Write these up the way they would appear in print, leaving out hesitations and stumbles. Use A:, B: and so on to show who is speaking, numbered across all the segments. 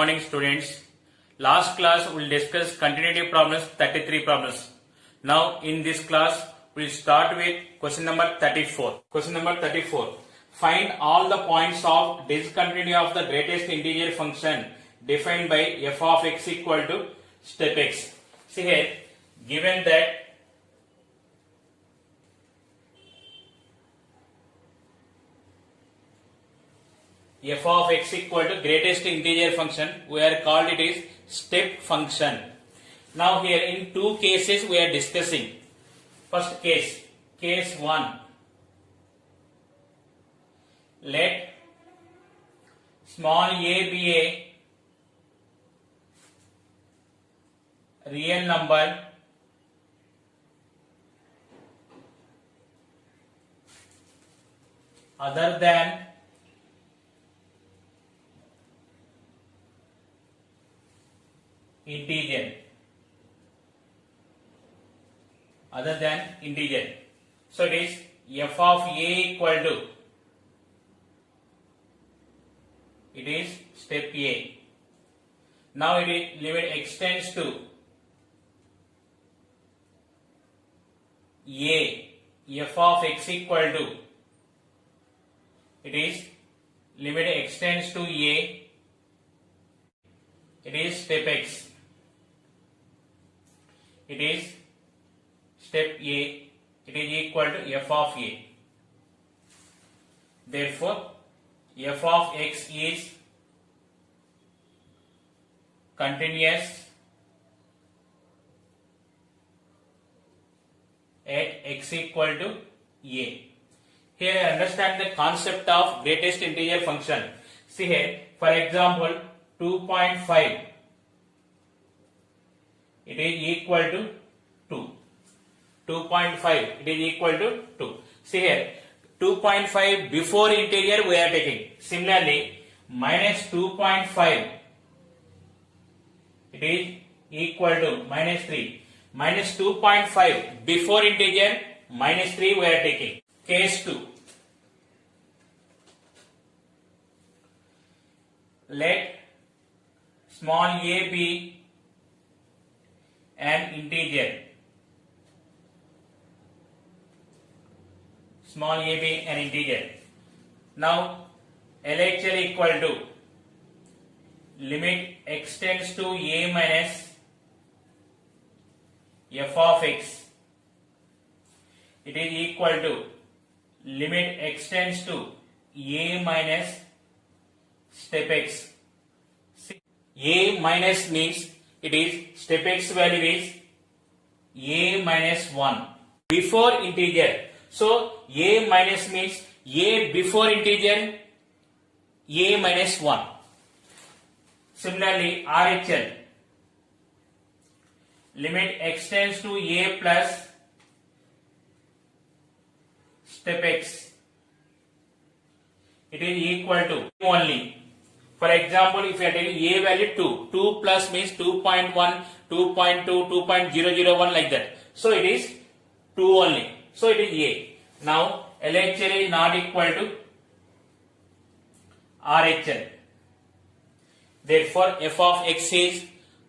A: morning students. Last class we will discuss continuity problems 33 problems. Now in this class we will start with question number 34. Question number 34. Find all the points of discontinuity of the greatest integer function defined by f of x equal to step x. See here, given that f of x equal to greatest integer function, we are called it is step function. Now here in two cases we are discussing. First case, case 1. Let small a be a real number other than integer. So it is f of a equal to, it is step a. Now it is limit extends to a, f of x equal to, it is limit extends to a, it is step x. It is step a, it is equal to f of a. Therefore, f of x is continuous at x equal to a. Here I understand the concept of greatest integer function. See here, for example, 2.5, it is equal to 2. 2.5, it is equal to 2. See here, 2.5 before integer we are taking. Similarly, minus 2.5, it is equal to minus 3. Minus 2.5 before integer, minus 3 we are taking. Case 2. Let small a be an integer. Small a be an integer. Now LHL equal to limit extends to a minus f of x. It is equal to limit extends to a minus step x. A minus means it is step x value is a minus 1 before integer. So a minus means a before integer, a minus 1. Similarly, RHL, limit extends to a plus step x. It is equal to only. For example, if you are taking a value 2, 2 plus means 2.1, 2.2, 2.001 like that. So it is 2 only. So it is a. Now LHL is not equal to RHL. Therefore, f of x is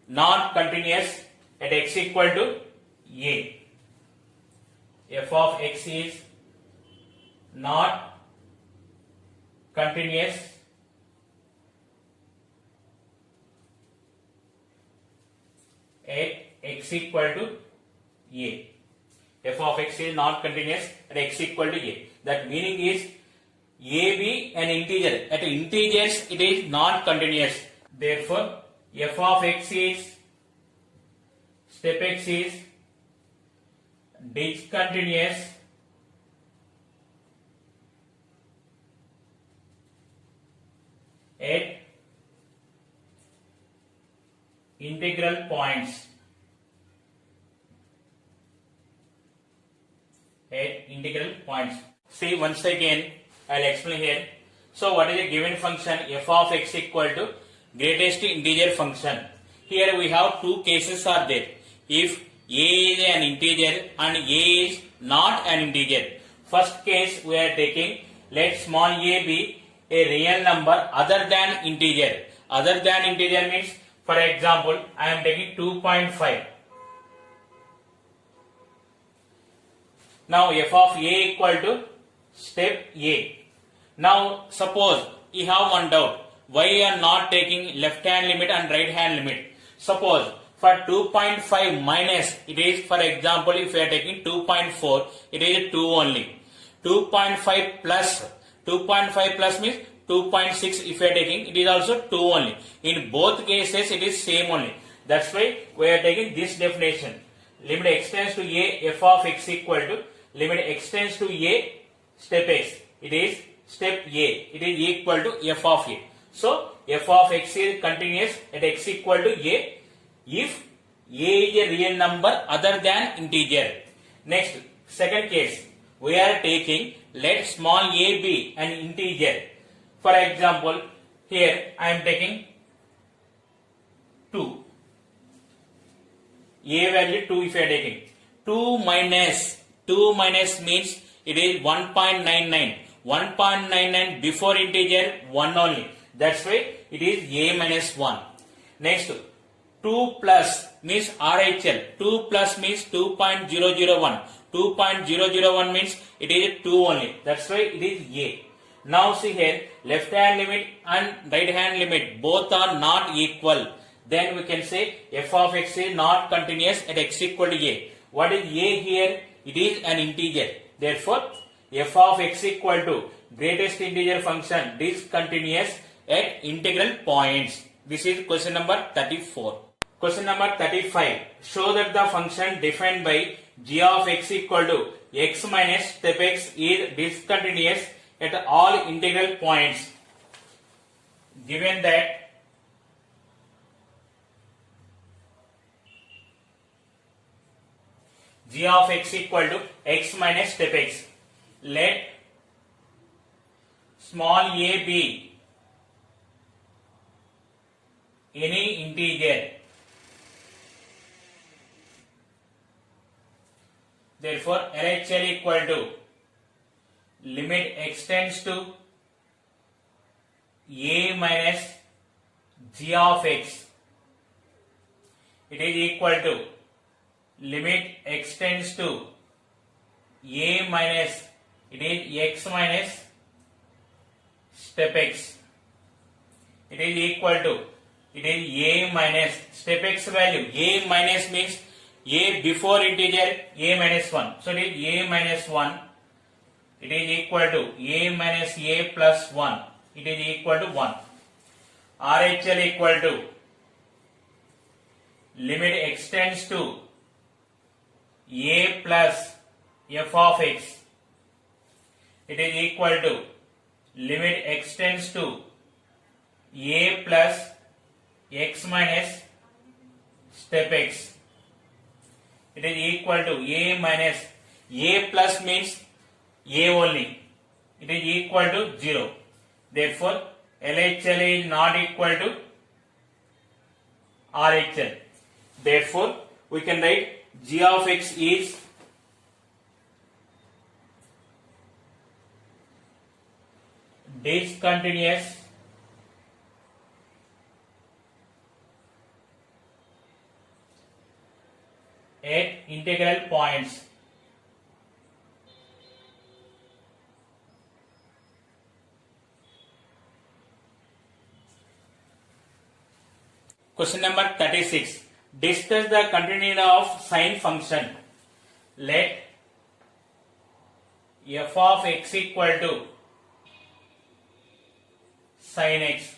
A: not continuous at x equal to a. F of x is not continuous at x equal to a. F of x is not continuous at x equal to a. That meaning is a be an integer. At integers it is not continuous. Therefore, f of x is, step x is discontinuous at integral points. At integral points. See, once again I will explain here. So what is a given function? F of x equal to greatest integer function. Here we have two cases are there. If a is an integer and a is not an integer. First case we are taking, let small a be a real number other than integer. other than integer means, for example, I am taking 2.5. Now f of a equal to step a. Now suppose you have one doubt, why you are not taking left hand limit and right hand limit. Suppose for 2.5 minus, it is, for example, if you are taking 2.4, it is 2 only. 2.5 plus, 2.5 plus means 2.6 if you are taking, it is also 2 only. In both cases it is same only. That's why we are taking this definition. Limit x tends to a, f of x equal to limit x tends to a step x. It is step a. It is equal to f of a. So f of x is continuous at x equal to a if a is a real number other than integer. Next, second case, we are taking, let small a be an integer. For example, here I am taking 2. A value 2 if I am taking. 2 minus means it is 1.99. 1.99 before integer 1 only. That's why it is a minus 1. Next, 2 plus means RHL. 2 plus means 2.001. 2.001 means it is 2 only. That's why it is a. Now see here, left hand limit and right hand limit both are not equal. Then we can say f of x is not continuous at x equal to a. What is a here? It is an integer. Therefore, f of x equal to greatest integer function discontinuous at integral points. This is question number 34. Question number 35. Show that the function defined by g of x equal to x minus step x is discontinuous at all integral points. Given that g of x equal to x minus step x, let small a be any integer. Therefore, LHL equal to limit x tends to a minus g of x. It is equal to limit x tends to a minus, it is x minus step x. It is equal to, it is a minus step x value. A minus means a before integer a minus 1. So it is a minus 1. It is equal to a minus a plus 1. It is equal to 1. RHL equal to limit x tends to a plus f of x. It is equal to limit x tends to a plus x minus step x. It is equal to a minus, a plus means a only. It is equal to 0. Therefore, LHL is not equal to RHL. Therefore, we can write g of x is discontinuous at integral points. Question number 36. Discuss the continuity of sine function. Let f of x equal to sine x.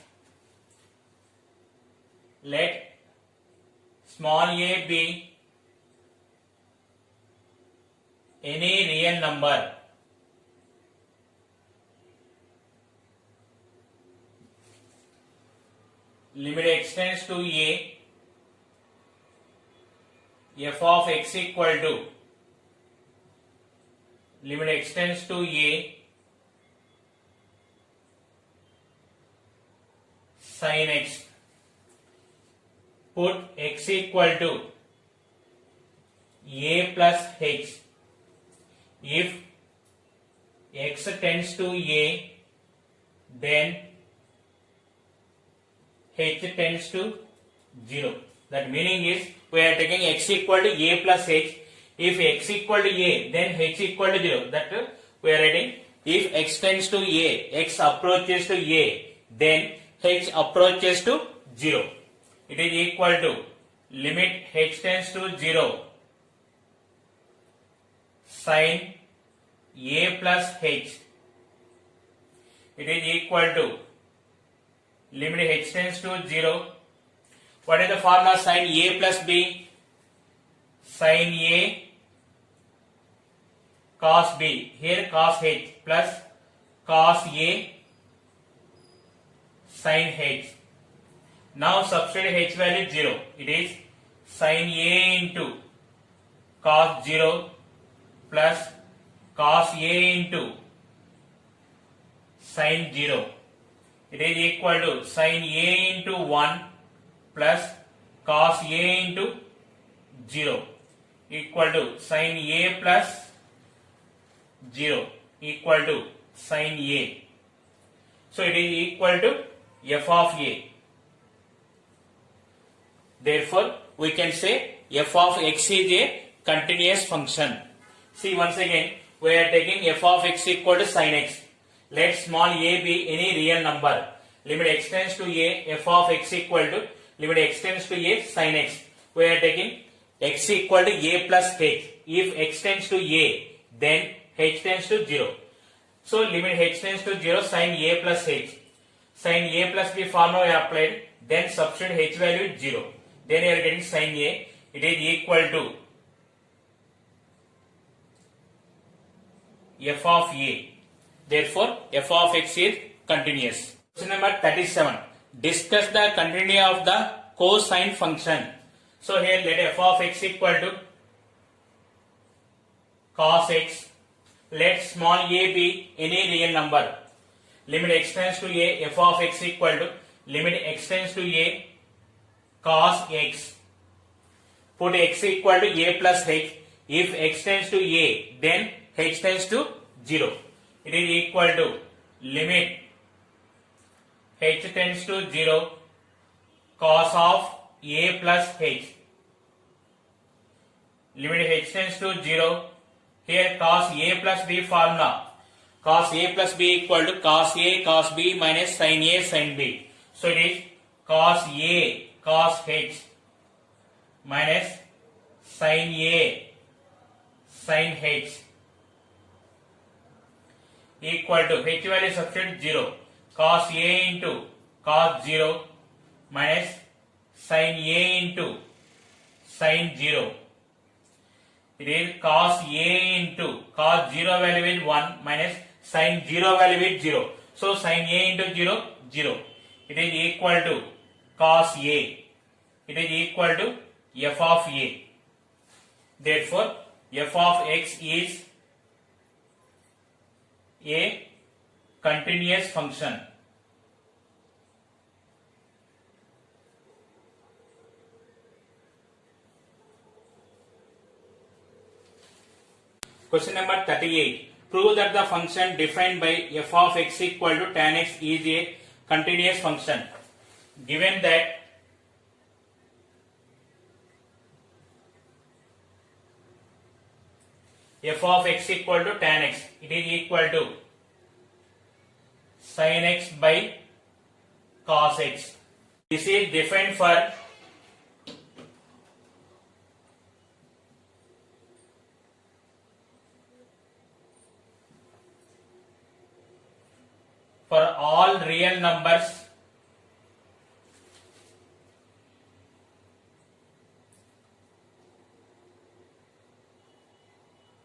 A: Let small a be any real number. Limit x tends to a, f of x equal to limit x tends to a sin x. Put x equal to a plus h. If x tends to a, then h tends to 0. That meaning is we are taking x equal to a plus h. If x equal to a, then h equal to 0. That we are writing, if x tends to a, x approaches to a, then h approaches to 0. It is equal to limit h tends to 0 sin a plus h. It is equal to limit h tends to 0. What is the formula sin a plus b? Sin a cos b. Here cos h plus cos a sin h. Now substitute h value 0. It is sin a into cos 0 plus cos a into sin 0. It is equal to sin a into 1 plus cos a into 0 equal to sin a plus 0 equal to sin a. So it is equal to f of a. Therefore, we can say f of x is a continuous function. See, once again, we are taking f of x equal to sin x. Let small a be any real number. Limit x tends to a, f of x equal to limit x tends to a sin x. We are taking x equal to a plus h. If x tends to a, then h tends to 0. So limit h tends to 0 sin a plus h. Sin a plus b formula we applied, then substitute h value is 0. Then you are getting sin a. It is equal to f of a. Therefore, f of x is continuous. Question number 37. Discuss the continuity of the cosine function. So here let f of x equal to cos x. Let small a be any real number. Limit x tends to a, f of x equal to limit x tends to a cos x. Put x equal to a plus h. If x tends to a, then h tends to 0. It is equal to limit h tends to 0 cos of a plus h. Limit h tends to 0. Here cos a plus b formula. Cos a plus b equal to cos a cos b minus sin a sin b. So it is cos a cos h minus sin a sin h equal to h value substitute 0. Cos a into cos 0 minus sin a into sin 0. It is cos a into cos 0 value is 1 minus sin 0 value is 0. So sin a into 0, 0. It is equal to cos a. It is equal to f of a. Therefore, f of x is a continuous function. Question number 38. Prove that the function defined by f of x equal to tan x is a continuous function. Given that f of x equal to tan x, it is equal to sin x by cos x. This is defined for all real numbers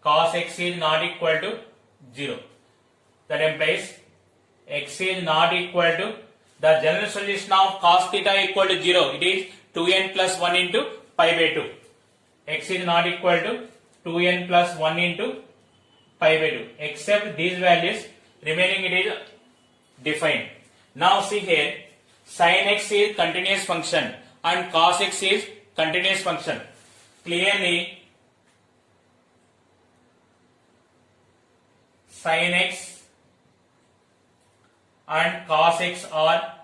A: cos x is not equal to 0. That implies x is not equal to the general solution of cos theta equal to 0. It is 2n plus 1 into pi by 2. X is not equal to 2n plus 1 into pi by 2. Except these values, remaining it is defined. Now see here, sin x is continuous function and cos x is continuous function. Clearly, sin x and cos x are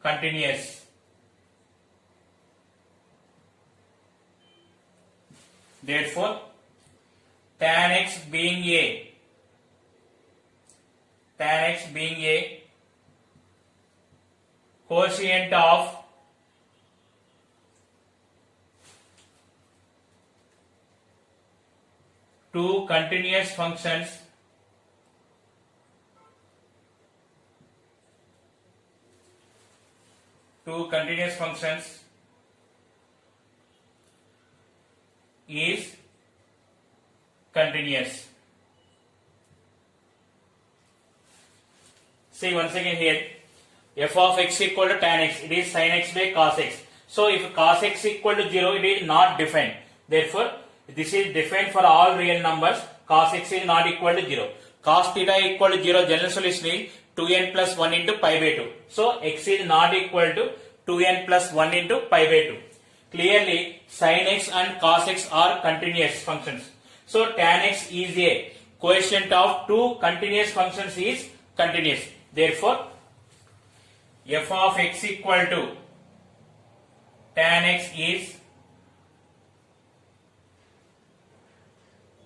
A: continuous. Therefore, tan x being a quotient of two continuous functions is continuous. See once again here, f of x equal to tan x, it is sin x by cos x. So if cos x equal to 0, it is not defined. Therefore, this is defined for all real numbers. Cos x is not equal to 0. Cos theta equal to 0, general solution is 2n plus 1 into pi by 2. So x is not equal to 2n plus 1 into pi by 2. Clearly, sin x and cos x are continuous functions. So tan x is a quotient of two continuous functions is continuous. Therefore, f of x equal to tan x is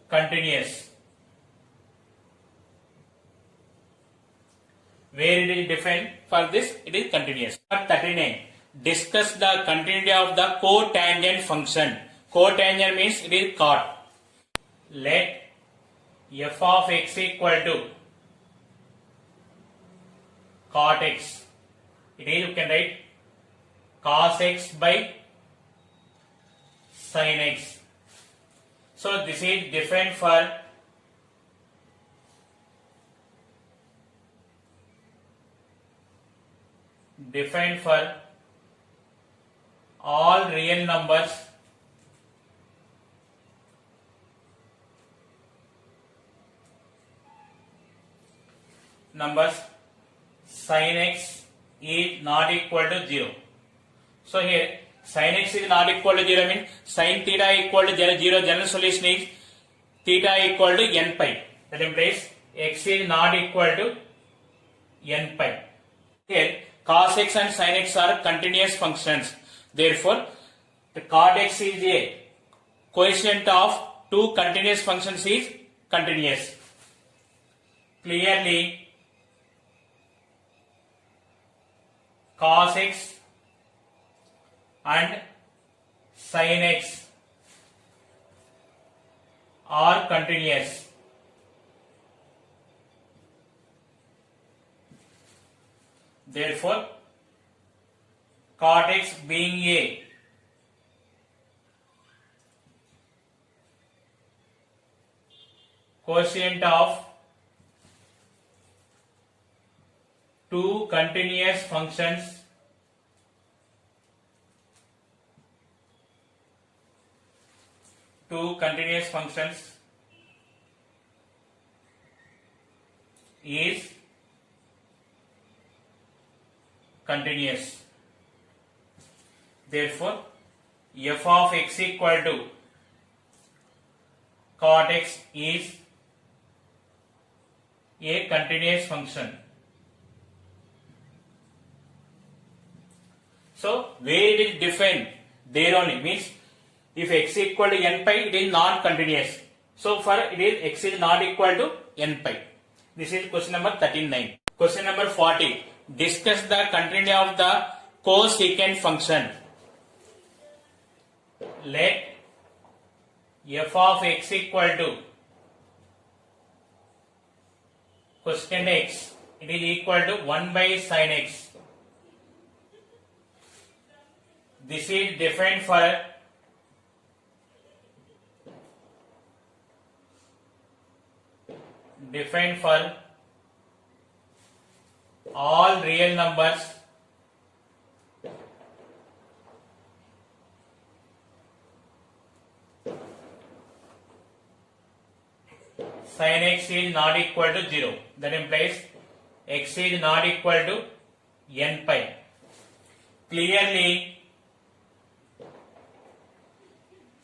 A: continuous. Where it is defined? For this, it is continuous. 39. Discuss the continuity of the cotangent function. Cotangent means it is cot. Let f of x equal to cot x. It is, you can write cos x by sin x. So this is defined for all real numbers sin x is not equal to 0. So here sin x is not equal to 0 means sin theta equal to 0, general solution is theta equal to n pi. That implies x is not equal to n pi. Here cos x and sin x are continuous functions. Therefore, the cot x is a quotient of two continuous functions is continuous. Clearly, cos x and sin x are continuous. Therefore, cot x being a quotient of two continuous functions is continuous. Therefore, f of x equal to cot x is a continuous function. So, where it is defined, there only means if x equal to n pi, it is not continuous. So, for it is x is not equal to n pi. This is question number 39. Question number 40. Discuss the continuity of the cosecant function. Let f of x equal to cosecant x, it is equal to 1 by sin x. This is defined for all real numbers sin x is not equal to 0. That implies x is not equal to n pi. Clearly,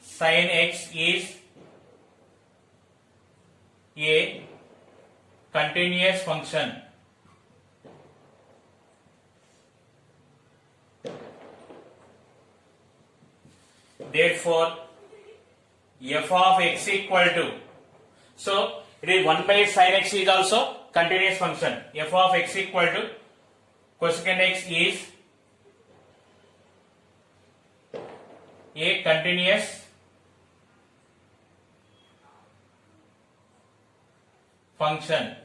A: sin x is a continuous function. therefore f of x equal to, so it is 1 by sin x is also continuous function. F of x equal to cosecant x is a continuous function.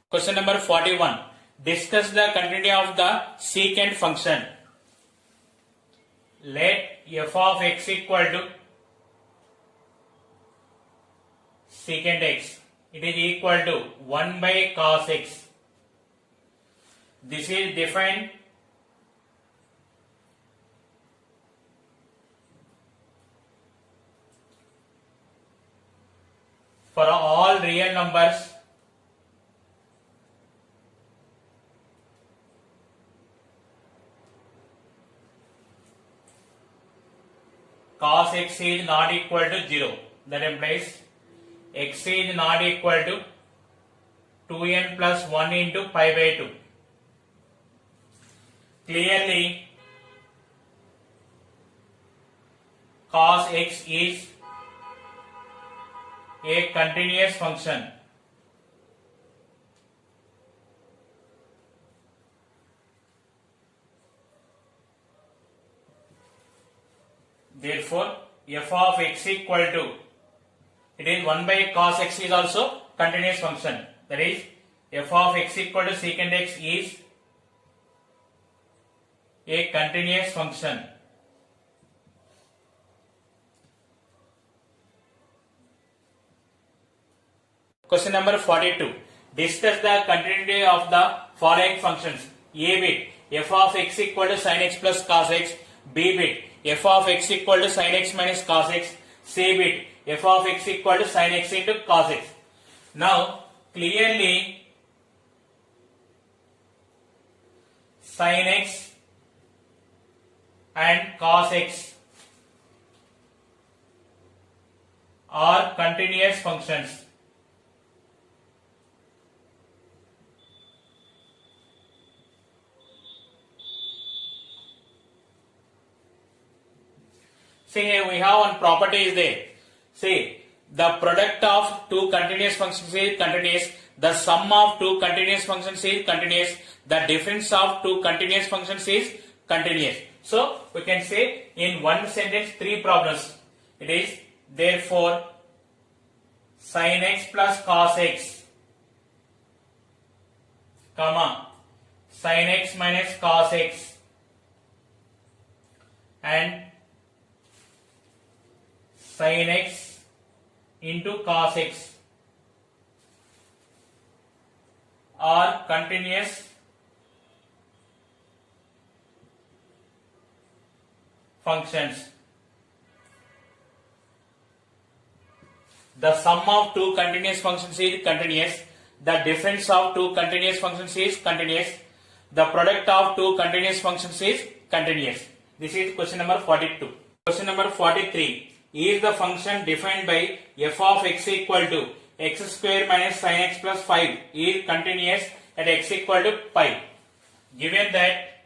A: Question number 41. Discuss the continuity of the secant function. Let f of x equal to secant x. It is equal to 1 by cos x. This is defined for all real numbers cos x is not equal to 0. That implies x is not equal to 2n plus 1 into pi by 2. Clearly, cos x is a continuous function. Therefore, f of x equal to, it is 1 by cos x is also continuous function. That is, f of x equal to secant x is a continuous function. Question number 42. Discuss the continuity of the following functions. A bit f of x equal to sin x plus cos x. B bit f of x equal to sin x minus cos x. C bit f of x equal to sin x into cos x. Now clearly sin x and cos x are continuous functions. See, here we have one property is there. See, the product of two continuous functions is continuous. The sum of two continuous functions is continuous. The difference of two continuous functions is continuous. So, we can say in one sentence three problems. It is therefore sin x plus cos x, comma sin x minus cos x, and sin x into cos x are continuous functions. The sum of two continuous functions is continuous. The difference of two continuous functions is continuous. The product of two continuous functions is continuous. This is question number 42. Question number 43. Is the function defined by f of x equal to x square minus sin x plus 5 is continuous at x equal to pi? Given that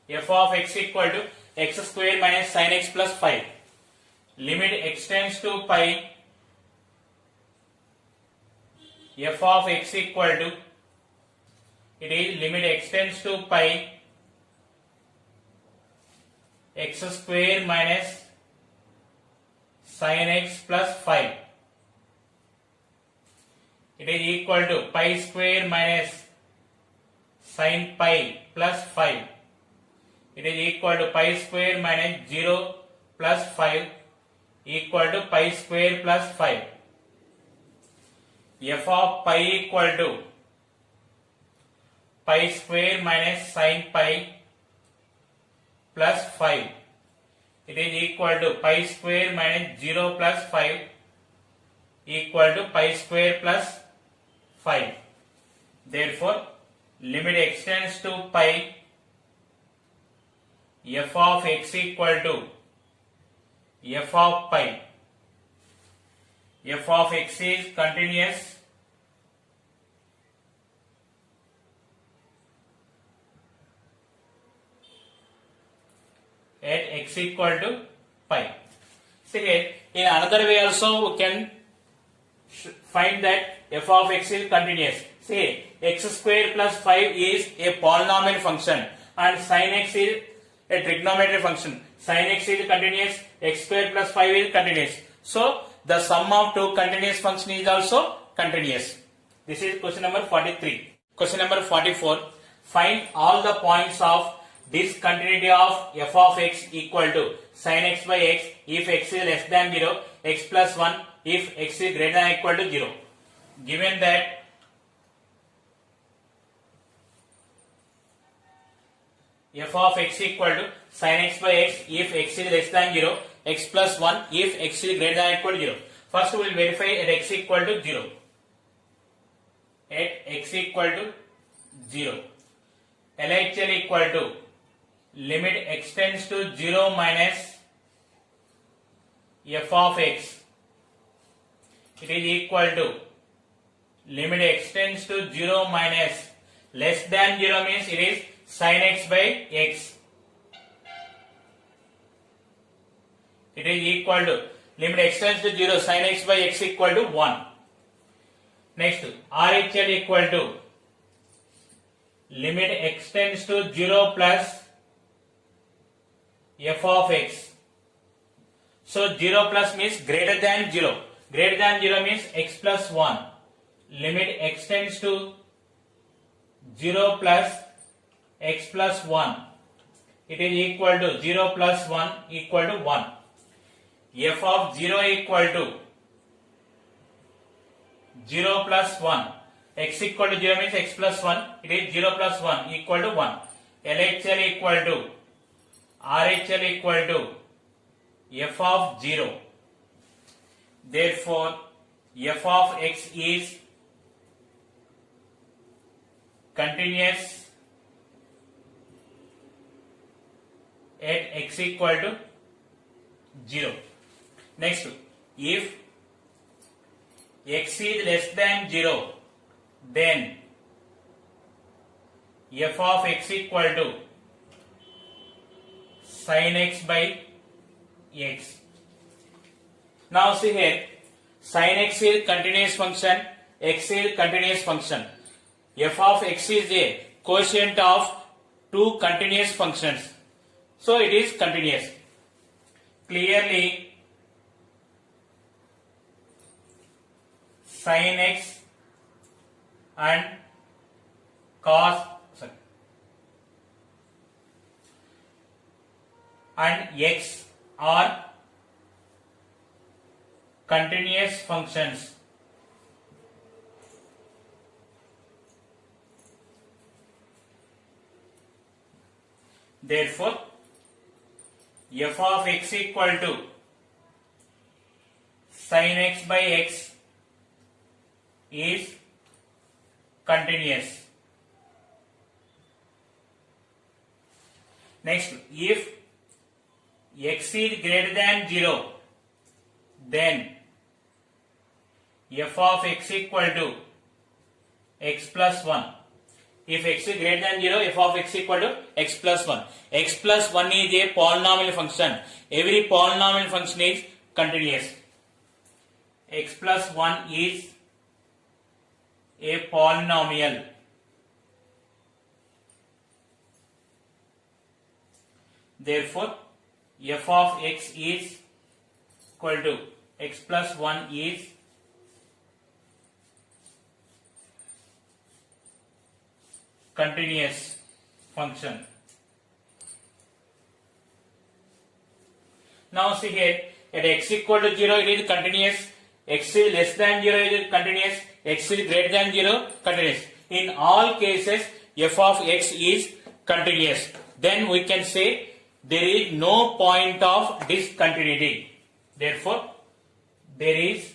A: f of x equal to x square minus sin x plus 5, limit extends to pi, f of x equal to, it is limit extends to pi x square minus sin x plus 5. It is equal to pi square minus sin pi plus 5. It is equal to pi square minus 0 plus 5 equal to pi square plus 5. F of pi equal to pi square minus sin pi plus 5. It is equal to pi square minus 0 plus 5 equal to pi square plus 5. Therefore, limit extends to pi, f of x equal to f of pi. F of x is continuous x equal to pi. See here, in another way also we can find that f of x is continuous. See, x square plus 5 is a polynomial function and sin x is a trigonometric function. Sin x is continuous, x square plus 5 is continuous. So, the sum of two continuous function is also continuous. This is question number 43. Question number 44. Find all the points of discontinuity of f of x equal to sin x by x if x is less than 0, x plus 1 if x is greater than or equal to 0. Given that f of x equal to sin x by x if x is less than 0, x plus 1 if x is greater than or equal to 0. First we will verify at x equal to 0. At x equal to 0. LHL equal to limit x tends to 0 minus f of x. It is equal to limit x tends to 0 minus less than 0 means it is sin x by x. It is equal to limit x tends to 0 sin x by x equal to 1. Next, RHL equal to limit x tends to 0 plus f of x. So 0 plus means greater than 0. Greater than 0 means x plus 1. Limit x tends to 0 plus x plus 1. It is equal to 0 plus 1 equal to 1. F of 0 equal to 0 plus 1. X equal to 0 means x plus 1. It is 0 plus 1 equal to 1. LHL equal to RHL equal to f of 0. Therefore, f of x is continuous at x equal to 0. Next, if x is less than 0, then f of x equal to sin x by x. Now see here, sin x is continuous function, x is continuous function. F of x is a quotient of two continuous functions. So it is continuous. Clearly, sin x and x are continuous functions. Therefore, f of x equal to sin x by x is continuous. Next, if x is greater than 0, then f of x equal to x plus 1. If x is greater than 0, f of x equal to x plus 1. X plus 1 is a polynomial function. Every polynomial function is continuous. X plus 1 is a polynomial. Therefore, f of x is equal to x plus 1 is continuous function. Now see here, at x equal to 0 it is continuous, x is less than 0 it is continuous, x is greater than 0 continuous. In all cases f of x is continuous. Then we can say there is no point of discontinuity. Therefore, there is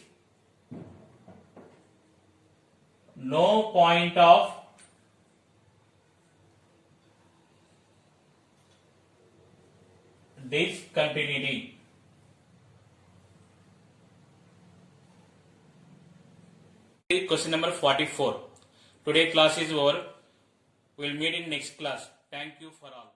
A: no point of discontinuity. Question number 44. Today class is over. We will meet in next class. Thank you for all.